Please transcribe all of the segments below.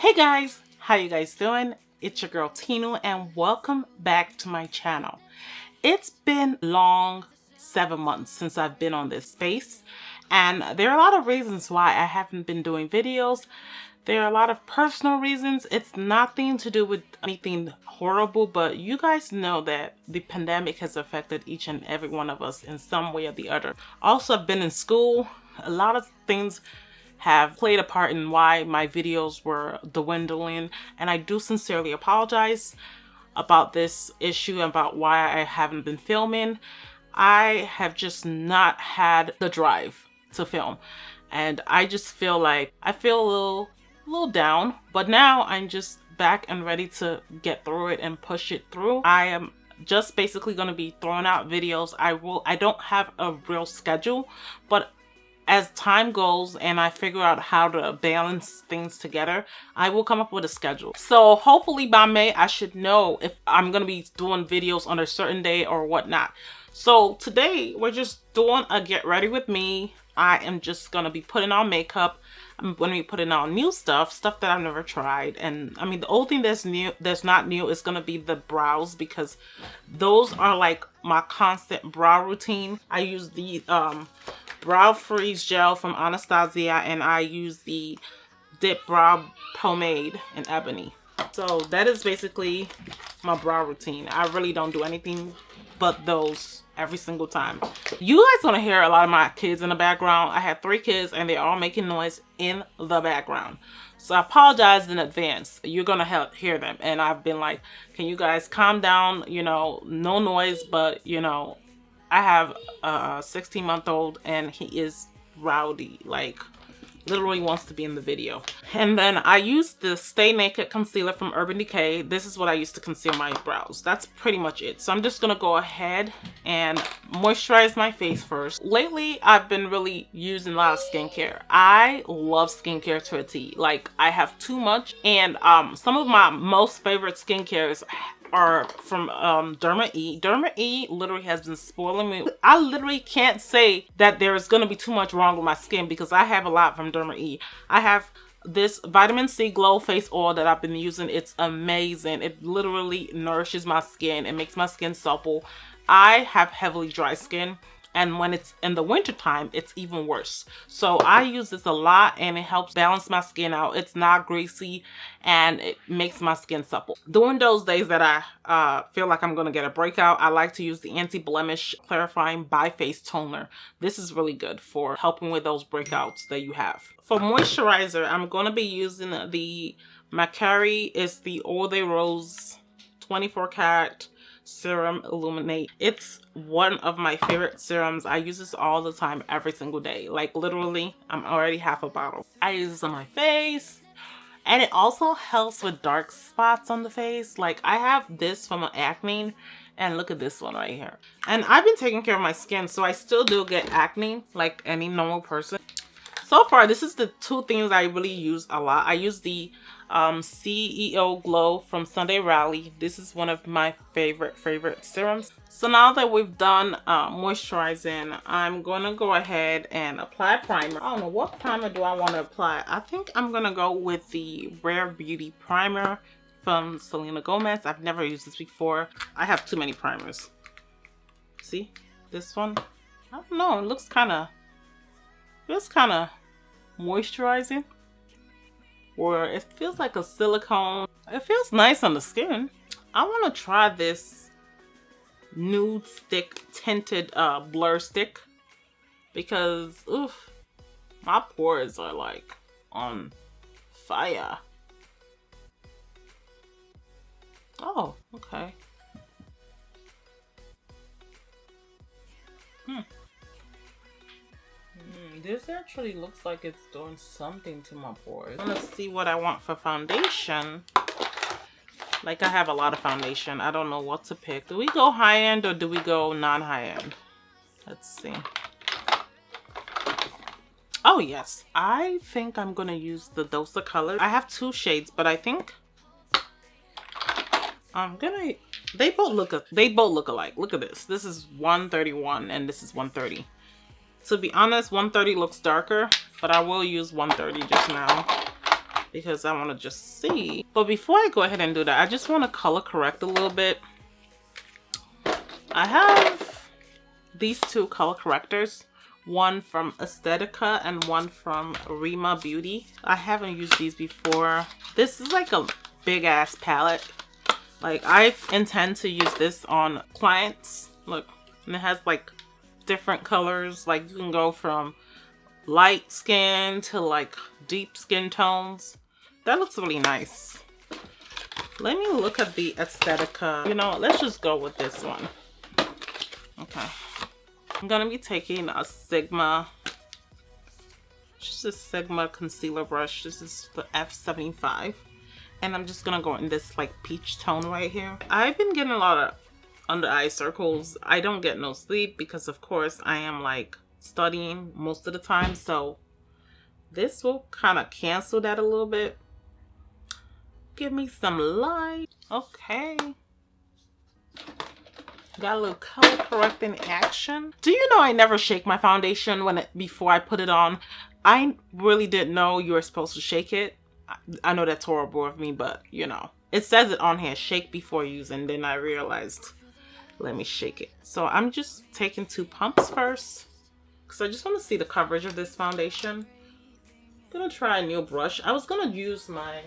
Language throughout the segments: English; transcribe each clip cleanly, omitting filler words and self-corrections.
Hey guys, how you guys doing? It's your girl Tinu and welcome back to my channel. It's been long 7 months since I've been on this space, and there are a lot of reasons why I haven't been doing videos. There are a lot of personal reasons. It's nothing to do with anything horrible, but you guys know that the pandemic has affected each and every one of us in some way or the other. Also, I've been in school. A lot of things have played a part in why my videos were dwindling, and I do sincerely apologize about this issue, about why I haven't been filming. I have just not had the drive to film, and I just feel like I feel a little down, but now I'm just back and ready to get through it and push it through. I am just basically going to be throwing out videos. I don't have a real schedule, but as time goes and I figure out how to balance things together, I will come up with a schedule. So hopefully by May, I should know if I'm going to be doing videos on a certain day or whatnot. So today we're just doing a get ready with me. I am just going to be putting on makeup. I'm going to be putting on new stuff that I've never tried. And I mean, the only thing that's not new is going to be the brows, because those are like my constant brow routine. I use the brow freeze gel from Anastasia, and I use the dip brow pomade in ebony. So that is basically my brow routine. I really don't do anything but those every single time. You guys gonna hear a lot of my kids in the background. I have 3 kids and they're all making noise in the background, so I apologize in advance. You're gonna hear them, and I've been like, can you guys calm down, you know, no noise. But you know, I have a 16-month-old and he is rowdy, like literally wants to be in the video. And then I use the Stay Naked concealer from Urban Decay. This is what I use to conceal my brows. That's pretty much it. So I'm just gonna go ahead and moisturize my face first. Lately, I've been really using a lot of skincare. I love skincare to a T. Like, I have too much, and some of my most favorite skincares are from Derma E. Derma E literally has been spoiling me. I literally can't say that there is going to be too much wrong with my skin, because I have a lot from Derma E. I have this vitamin C glow face oil that I've been using. It's amazing. It literally nourishes my skin. It makes my skin supple. I have heavily dry skin, and when it's in the winter time, it's even worse. So I use this a lot, and it helps balance my skin out. It's not greasy, and it makes my skin supple. During those days that I feel like I'm gonna get a breakout, I like to use the Anti-Blemish Clarifying By Face Toner. This is really good for helping with those breakouts that you have. For moisturizer, I'm gonna be using the Makari. It's the Eau de Rose 24 karat Serum Illuminate. It's one of my favorite serums. I use this all the time, every single day. Like literally, I'm already half a bottle. I use this on my face, and it also helps with dark spots on the face. Like, I have this from acne, and look at this one right here. And I've been taking care of my skin, so I still do get acne like any normal person. So far, this is the 2 things I really use a lot. I use the CEO Glow from Sunday Rally. This is one of my favorite serums. So now that we've done moisturizing, I'm going to go ahead and apply primer. I don't know, what primer do I want to apply? I think I'm going to go with the Rare Beauty primer from Selena Gomez. I've never used this before. I have too many primers. See? This one? I don't know. It looks kind of moisturizing, or it feels like a silicone. It feels nice on the skin. I want to try this nude stick tinted blur stick, because oof, my pores are like on fire. Oh, okay. This actually looks like it's doing something to my pores. I want to see what I want for foundation. Like, I have a lot of foundation. I don't know what to pick. Do we go high-end or do we go non-high-end? Let's see. Oh, yes. I think I'm going to use the Dosa color. I have 2 shades, but I think I'm going to... They both look alike. Look at this. This is 131 and this is 130. To be honest, 130 looks darker, but I will use 130 just now. because I want to just see. But before I go ahead and do that, I just want to color correct a little bit. I have these two color correctors, one from Aesthetica and one from Reema Beauty. I haven't used these before. This is like a big ass palette. Like, I intend to use this on clients. Look, and it has like different colors. Like, you can go from light skin to like deep skin tones. That looks really nice. Let me look at the Aesthetica. You know, let's just go with this one. Okay. I'm gonna be taking a Sigma, just a Sigma concealer brush. This is the F75. And I'm just gonna go in this like peach tone right here. I've been getting a lot of under eye circles. I don't get no sleep because of course I am like studying most of the time. So this will kind of cancel that a little bit. Give me some light. Okay. Got a little color correcting action. Do you know I never shake my foundation before I put it on? I really didn't know you were supposed to shake it. I know that's horrible of me, but you know, it says it on here, shake before use, and then I realized, let me shake it. So I'm just taking 2 pumps first because I just want to see the coverage of this foundation. I'm gonna try a new brush. I was gonna use my,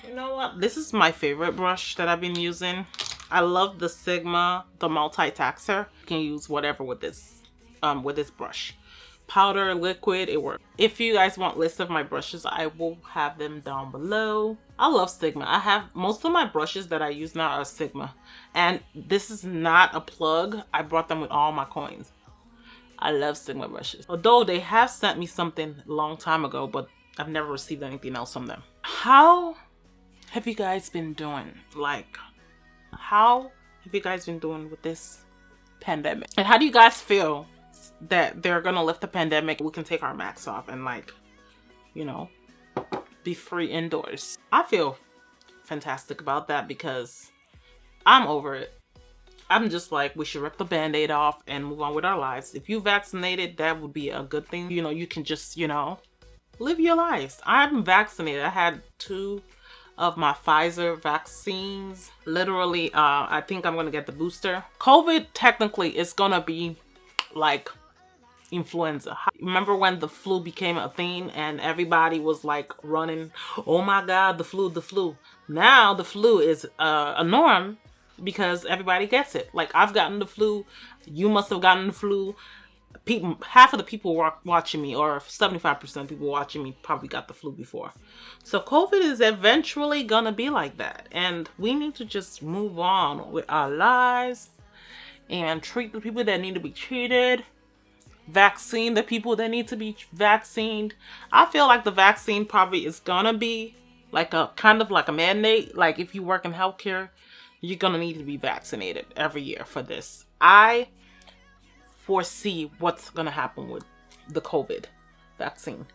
you know what? This is my favorite brush that I've been using. I love the Sigma, the multi-taxer. You can use whatever with this brush. Powder, liquid, it works. If you guys want lists of my brushes, I will have them down below. I love Sigma. I have most of my brushes that I use now are Sigma. And this is not a plug. I brought them with all my coins. I love Sigma brushes. Although they have sent me something a long time ago, but I've never received anything else from them. How have you guys been doing? Like, how have you guys been doing with this pandemic? And how do you guys feel that they're gonna lift the pandemic? We can take our masks off and, like, you know, be free indoors. I feel fantastic about that because I'm over it. I'm just like, we should rip the band-aid off and move on with our lives. If you vaccinated, that would be a good thing. You know, you can just, you know, live your lives. I'm vaccinated. I had 2 of my Pfizer vaccines. Literally, I think I'm gonna get the booster. COVID technically is gonna be like influenza. Remember when the flu became a thing and everybody was like running, oh my god, the flu. Now the flu is a norm because everybody gets it. Like, I've gotten the flu, you must have gotten the flu. People, half of the people watching me, or 75% of people watching me, probably got the flu before. So COVID is eventually gonna be like that, and we need to just move on with our lives and treat the people that need to be treated, vaccine the people that need to be vaccinated. I feel like the vaccine probably is gonna be like a kind of like a mandate. Like, if you work in healthcare, you're gonna need to be vaccinated every year for this. I foresee what's gonna happen with the COVID vaccine.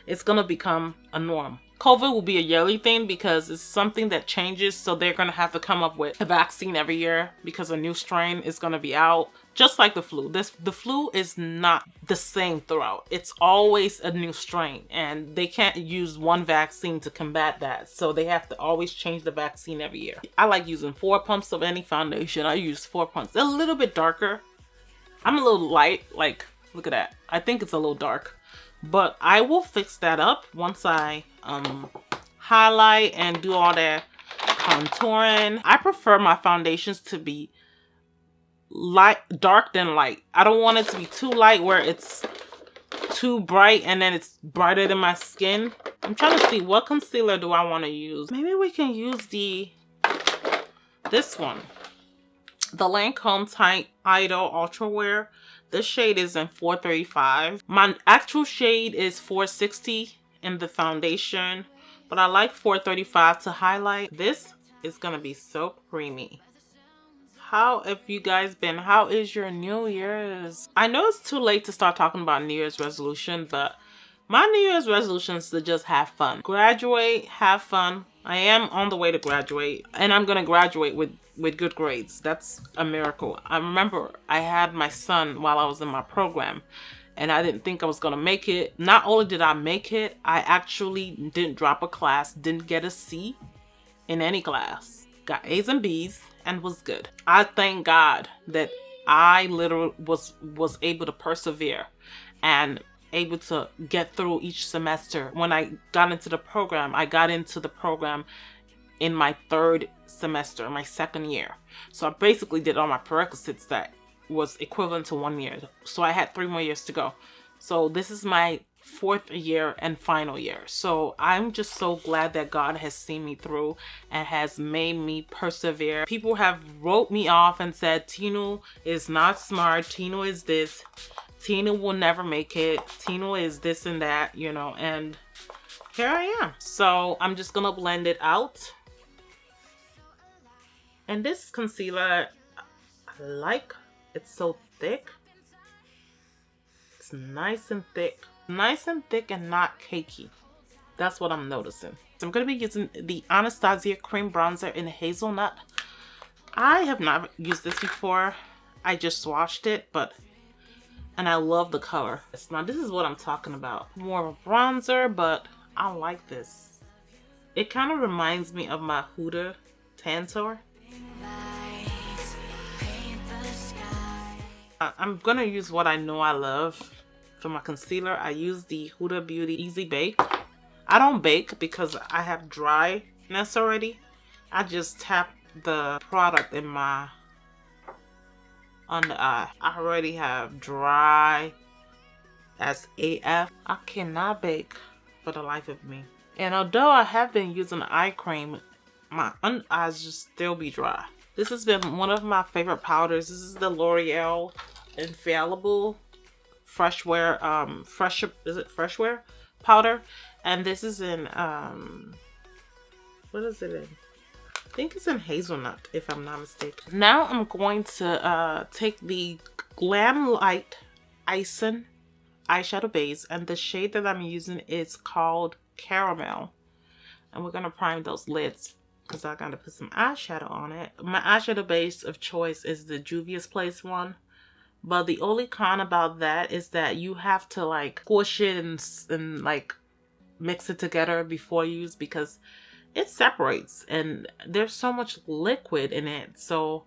It's gonna become a norm. COVID will be a yearly thing because it's something that changes, so they're gonna have to come up with a vaccine every year because a new strain is gonna be out, just like the flu. The flu is not the same throughout. It's always a new strain, and they can't use one vaccine to combat that, so they have to always change the vaccine every year. I like using 4 pumps of any foundation. I use 4 pumps. They're a little bit darker. I'm a little light, like, look at that. I think it's a little dark, but I will fix that up once I highlight and do all that contouring. I prefer my foundations to be dark than light. I don't want it to be too light where it's too bright and then it's brighter than my skin. I'm trying to see, what concealer do I want to use? Maybe we can use this one. The Lancome Tight Idol Ultra Wear. This shade is in 435. My actual shade is 460 in the foundation, but I like 435 to highlight. This is gonna be so creamy. How have you guys been? How is your New Year's? I know it's too late to start talking about New Year's resolution, but my New Year's resolution is to just have fun. Graduate, have fun. I am on the way to graduate, and I'm gonna graduate with good grades. That's a miracle. I remember I had my son while I was in my program, and I didn't think I was gonna make it. Not only did I make it, I actually didn't drop a class, didn't get a C in any class. Got A's and B's and was good. I thank God that I literally was able to persevere and able to get through each semester. When I got into the program, I got into the program in my 3rd semester, my 2nd year. So I basically did all my prerequisites that was equivalent to 1 year. So I had 3 more years to go. So this is my 4th year and final year. So I'm just so glad that God has seen me through and has made me persevere. People have wrote me off and said, Tinu is not smart. Tinu is this. Tinu will never make it. Tinu is this and that, you know, and here I am. So I'm just gonna blend it out. And this concealer, I like. It's so thick. It's nice and thick. Nice and thick and not cakey. That's what I'm noticing. So I'm going to be using the Anastasia Cream Bronzer in Hazelnut. I have not used this before. I just swatched it, and I love the color. Now this is what I'm talking about. More of a bronzer, but I like this. It kind of reminds me of my Huda Tantor. I'm gonna use what I know I love for my concealer. I use the Huda Beauty Easy Bake. I don't bake because I have dryness already. I just tap the product in my under eye. I already have dry as AF. I cannot bake for the life of me. And although I have been using eye cream, my under eyes just still be dry. This has been one of my favorite powders. This is the L'Oreal Infallible Freshwear, Freshwear powder. And this is in, what is it in? I think it's in Hazelnut, if I'm not mistaken. Now I'm going to take the Glamlite Icing eyeshadow base, and the shade that I'm using is called Caramel. And we're going to prime those lids, because I gotta put some eyeshadow on it. My eyeshadow base of choice is the Juvia's Place one. But the only con about that is that you have to like squish it and like mix it together before you use, because it separates and there's so much liquid in it. So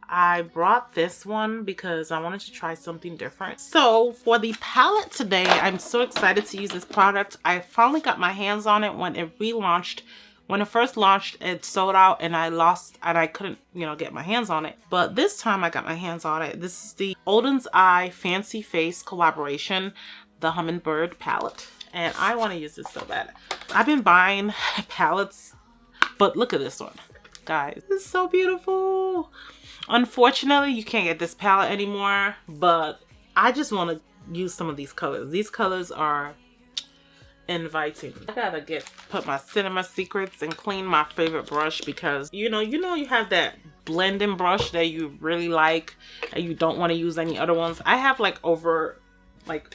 I brought this one because I wanted to try something different. So for the palette today, I'm so excited to use this product. I finally got my hands on it when it relaunched. When it first launched, it sold out and I couldn't, you know, get my hands on it. But this time I got my hands on it. This is the Oden's Eye Fancy Face collaboration, the Hummingbird palette. And I want to use this so bad. I've been buying palettes, but look at this one. Guys, this is so beautiful. Unfortunately, you can't get this palette anymore, but I just want to use some of these colors. These colors are inviting. I gotta put my Cinema Secrets and clean my favorite brush, because you have that blending brush that you really like and you don't want to use any other ones. I have like over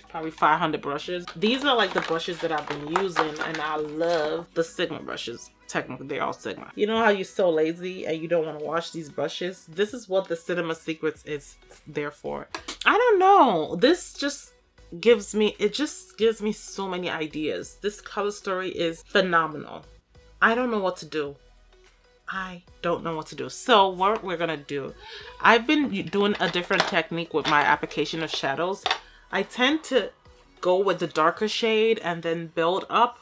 probably 500 brushes. These are like the brushes that I've been using, and I love the Sigma brushes. Technically they're all Sigma. You know how you're so lazy and you don't want to wash these brushes? This is what the Cinema Secrets is there for. I don't know, this just gives me so many ideas. This color story is phenomenal. I don't know what to do. So what we're gonna do, I've been doing a different technique with my application of shadows. I tend to go with the darker shade and then build up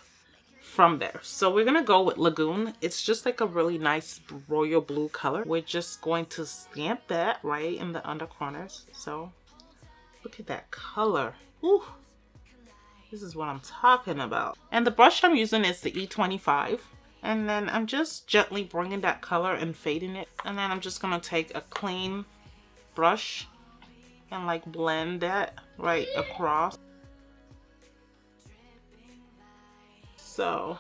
from there. So we're gonna go with Lagoon. It's just like a really nice royal blue color. We're just going to stamp that right in the under corners. So look at that color. Ooh, this is what I'm talking about. And the brush I'm using is the E25. And then I'm just gently bringing that color and fading it. And then I'm just gonna take a clean brush and like blend that right across. So,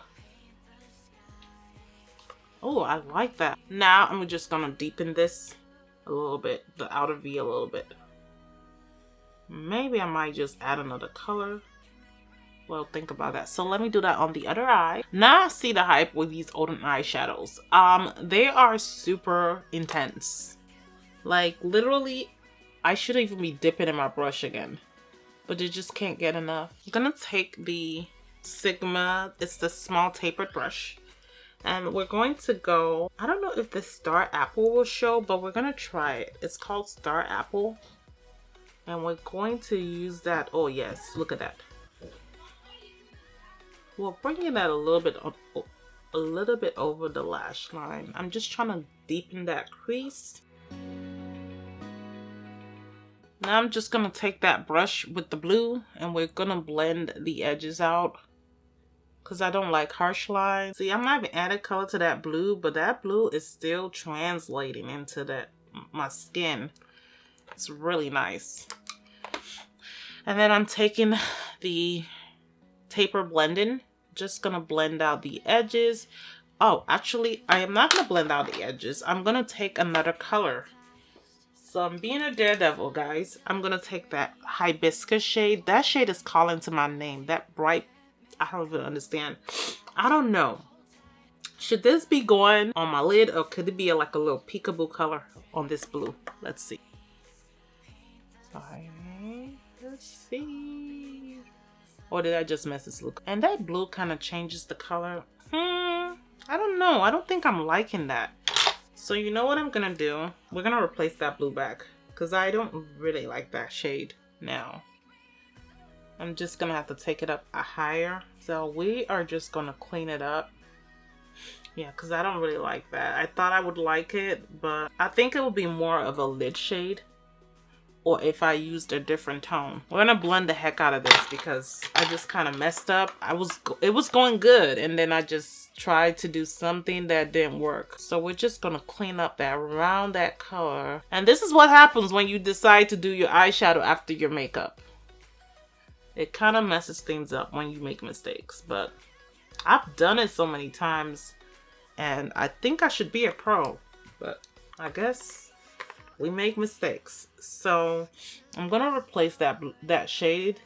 oh, I like that. Now I'm just gonna deepen this a little bit, the outer V a little bit. Maybe I might just add another color. Well, think about that. So let me do that on the other eye. Now I see the hype with these Oden eyeshadows. They are super intense. Like literally, I should even be dipping in my brush again. but you just can't get enough. I'm gonna take the Sigma, it's the small tapered brush, and we're going to go, I don't know if the Star Apple will show, but we're gonna try it. It's called Star Apple, and we're going to use that. Oh yes, look at that. We're bringing that a little bit over the lash line. I'm just trying to deepen that crease. Now I'm just gonna take that brush with the blue and we're gonna blend the edges out, because I don't like harsh lines. See, I'm not even adding color to that blue, but that blue is still translating into my skin. It's really nice. And then I'm taking the taper blending, just gonna blend out the edges. Oh, actually, I am not gonna blend out the edges. I'm gonna take another color. So I'm being a daredevil, guys. I'm gonna take that hibiscus shade. That shade is calling to my name. That bright, I don't even understand. I don't know. Should this be going on my lid, or could it be like a little peekaboo color on this blue? Let's see. Alright, let's see. Or did I just mess this look? And that blue kind of changes the color. I don't know. I don't think I'm liking that. So you know what I'm gonna do? We're gonna replace that blue back, because I don't really like that shade now. I'm just gonna have to take it up higher. So we are just gonna clean it up. Yeah, because I don't really like that. I thought I would like it, but I think it would be more of a lid shade, or if I used a different tone. We're gonna blend the heck out of this because I just kind of messed up. It was going good, and then I just tried to do something that didn't work. So we're just gonna clean up that around that color. And this is what happens when you decide to do your eyeshadow after your makeup. It kind of messes things up when you make mistakes, but I've done it so many times and I think I should be a pro, but I guess we make mistakes. So I'm gonna replace that shade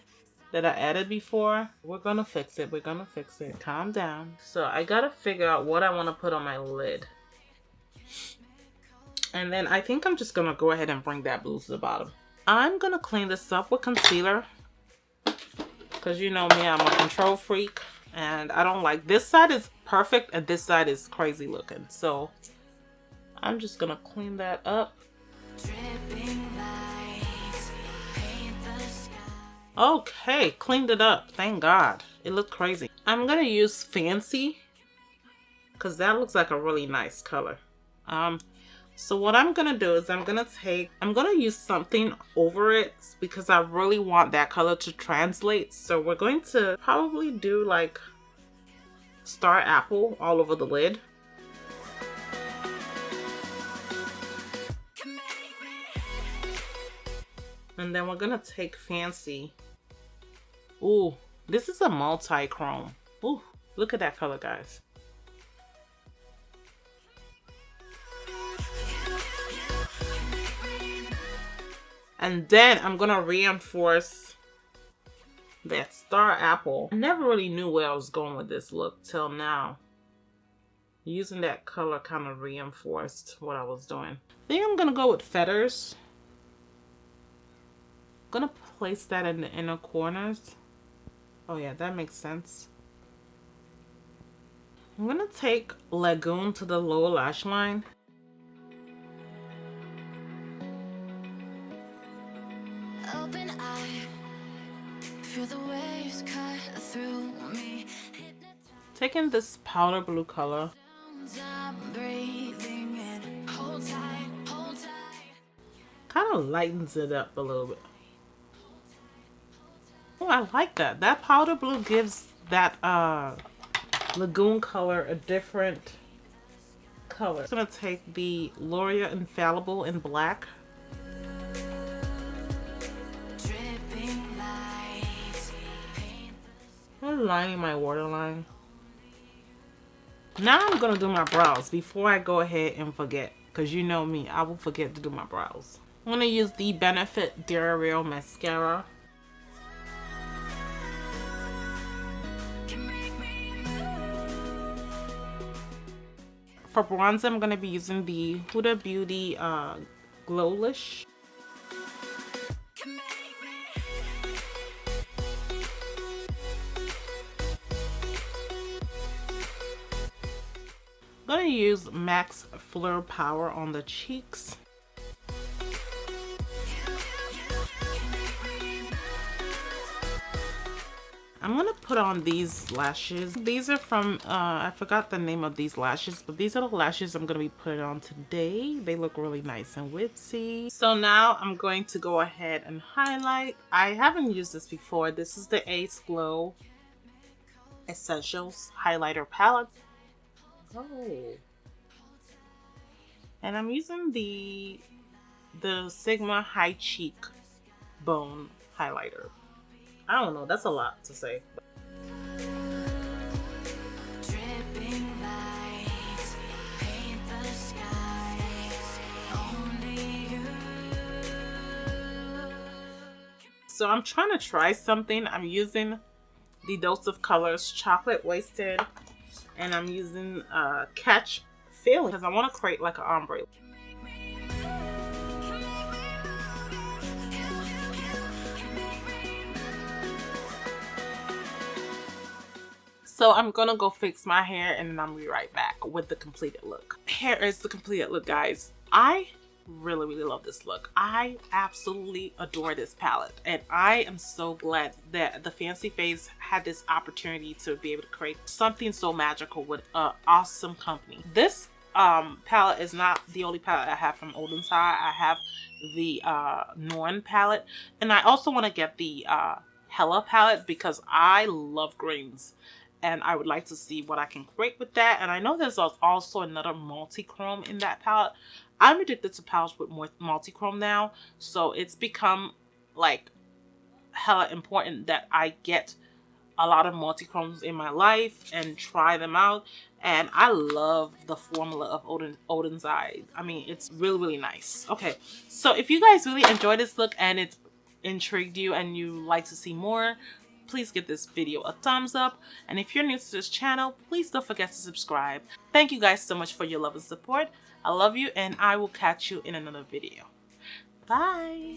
that I added before. We're gonna fix it. We're gonna fix it. Calm down. So I gotta figure out what I want to put on my lid. And then I think I'm just gonna go ahead and bring that blue to the bottom. I'm gonna clean this up with concealer, because you know me, I'm a control freak and I don't like, this side is perfect and this side is crazy looking. So I'm just gonna clean that up. Okay, cleaned it up. Thank God. It looked crazy. I'm gonna use Fancy, because that looks like a really nice color. So what I'm gonna do is I'm gonna use something over it, because I really want that color to translate. So we're going to probably do like Star Apple all over the lid. And then we're gonna take Fancy. Ooh, this is a multi-chrome. Ooh, look at that color, guys. And then I'm gonna reinforce that Star Apple. I never really knew where I was going with this look till now. Using that color kind of reinforced what I was doing. I think I'm gonna go with Feathers. I'm gonna place that in the inner corners. Oh yeah, that makes sense. I'm gonna take Lagoon to the lower lash line. Open eye, feel the waves cut through me. Taking this powder blue color. Kind of lightens it up a little bit. Oh, I like that. That powder blue gives that lagoon color a different color. I'm gonna take the L'Oreal Infallible in black. I'm lining my waterline. Now I'm gonna do my brows before I go ahead and forget, because you know me, I will forget to do my brows. I'm gonna use the Benefit Dare Real Mascara. For bronzer, I'm going to be using the Huda Beauty Glowlish. I'm going to use Max Fleur Power on the cheeks. I'm going to put on these lashes. These are from, I forgot the name of these lashes, but these are the lashes I'm going to be putting on today. They look really nice and witsy. So now I'm going to go ahead and highlight. I haven't used this before. This is the Ace Glow Essentials Highlighter Palette. Oh. And I'm using the Sigma High Cheek Bone Highlighter. I don't know, that's a lot to say. So I'm trying to try something. I'm using the Dose of Colors Chocolate Wasted, and I'm using Catch Feeling because I want to create like an ombre. So I'm gonna go fix my hair and then I'll be right back with the completed look. Here is the completed look, guys. I really love this look. I absolutely adore this palette, and I am so glad that the Fancy Face had this opportunity to be able to create something so magical with an awesome company. This palette is not the only palette I have from Oden side. I have the Norn palette, and I also want to get the Hella palette because I love greens. And I would like to see what I can create with that. And I know there's also another multi-chrome in that palette. I'm addicted to palettes with more multi-chrome now. So it's become like hella important that I get a lot of multi-chromes in my life and try them out. And I love the formula of Oden's Eye. I mean, it's really nice. Okay, so if you guys really enjoyed this look and it's intrigued you and you like to see more, please give this video a thumbs up, and if you're new to this channel, please don't forget to subscribe. Thank you guys so much for your love and support. I love you, and I will catch you in another video. Bye.